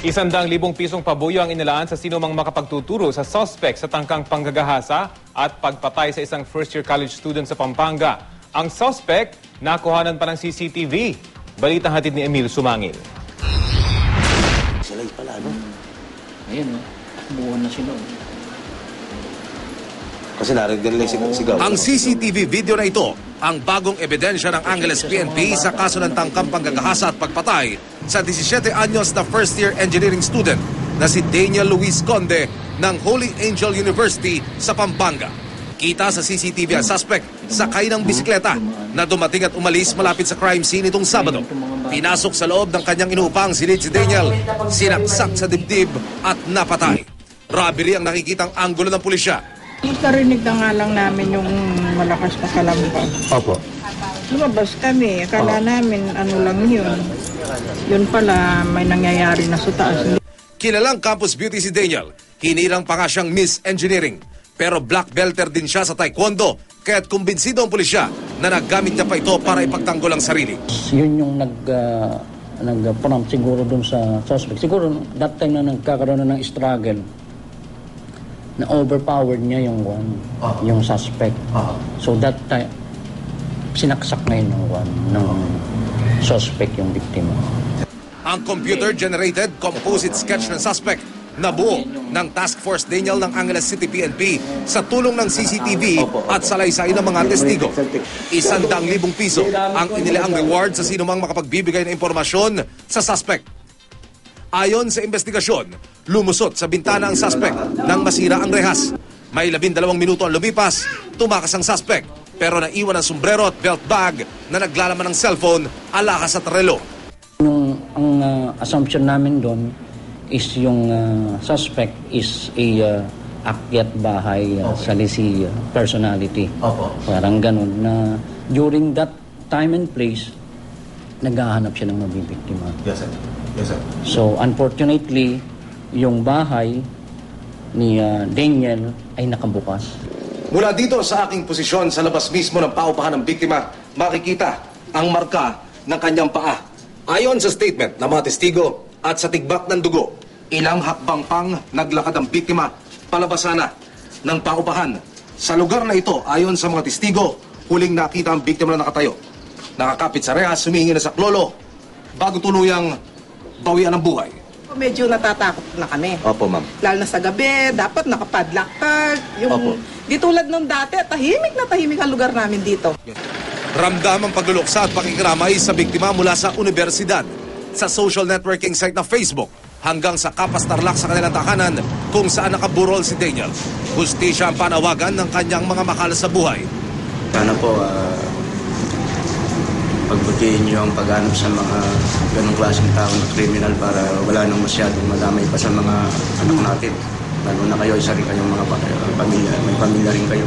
100,000 pisong pabuyo ang inilaan sa sinumang makapagtuturo sa suspect sa tangkang panggagahasa at pagpatay sa isang first-year college student sa Pampanga. Ang suspect, nakuhanan pa ng CCTV. Balitang hatid ni Emil Sumangil. Sila pala, no? Ayan, no? Buwan na sila. Kasi narinig nila yung sigaw. Ang CCTV video na ito, ang bagong ebidensya ng Angeles PNP sa kaso ng tangkang panggagahasa at pagpatay sa 17 anyos na first-year engineering student na si Daniel Luis Conde ng Holy Angel University sa Pampanga. Kita sa CCTV ang suspect sakay ng bisikleta na dumating at umalis malapit sa crime scene itong Sabado. Pinasok sa loob ng kanyang inuupang silid si Daniel, sinaksak sa dibdib at napatay. Robbery ang nakikitang anggulo ng pulisya. Narinig na nga lang namin yung malakas na kalambang. Opo. Lumabas kami, akala namin ano lang yun. Yun pala may nangyayari na sa taas. Kilalang campus beauty si Daniel. Hinirang pa nga siyang Miss Engineering. Pero black belter din siya sa taekwondo. Kaya't kumbinsido ang pulisya na naggamit niya pa ito para ipagtanggol ang sarili. Yun yung nag-prompt siguro dun sa suspect. Siguro that time na nagkakaroon na ng struggle, na overpowered niya yung yung suspect. So that time, sinaksak ngayon ng suspect yung biktima. Ang computer-generated composite sketch ng suspect na buo ng Task Force Daniel ng Angeles City PNP sa tulong ng CCTV at salaysay ng mga testigo. 100,000 piso ang inilaang reward sa sinumang makapagbibigay ng impormasyon sa suspect. Ayon sa investigasyon, lumusot sa bintana ang suspect nang masira ang rehas. May 12 minuto ang lumipas, tumakas ang suspect pero naiwan ang sombrero at belt bag na naglalaman ng cellphone, alahas at relo. Ang assumption namin doon is yung suspect is a akyat bahay salisi personality. Parang ganun na during that time and place, naghahanap siya ng mabibiktima. Yes, sir. Yes, sir. So unfortunately, yung bahay ni Daniel ay nakabukas. Mula dito sa aking posisyon sa labas mismo ng paupahan ng biktima, makikita ang marka ng kanyang paa. Ayon sa statement ng mga testigo at sa tigbak ng dugo, ilang hakbang pang naglakad ang biktima palabasana ng paupahan. Sa lugar na ito, ayon sa mga testigo, huling nakita ang biktima na nakatayo. Nakakapit sa rehas, humingi na sa klolo, bago tuluyang bawian ang buhay. Medyo natatakot na kami. Opo, ma'am. Lalo na sa gabi, dapat nakapadlock ka. Opo. Di tulad nung dati, tahimik ang lugar namin dito. Ramdam ang pagluluksa at pakikiramay sa biktima mula sa universidad, sa social networking site na Facebook, hanggang sa Kapas Tarlac sa kanilang tahanan kung saan nakaburol si Daniel. Hustisya ang panawagan ng kanyang mga mahal sa buhay. Sana po, pagbutihin niyo ang paghanap sa mga ganong klaseng tao na kriminal para wala nang masyadong madamay pa sa mga anak natin. Lalo na kayo, isa rin kayong mga pamilya, may pamilya rin kayo.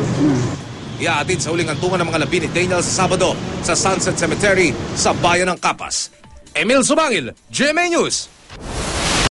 Iaatid sa huling antungan ng mga labi ni Daniel sa Sabado sa Sunset Cemetery sa bayan ng Kapas. Emil Sumangil, GMA News.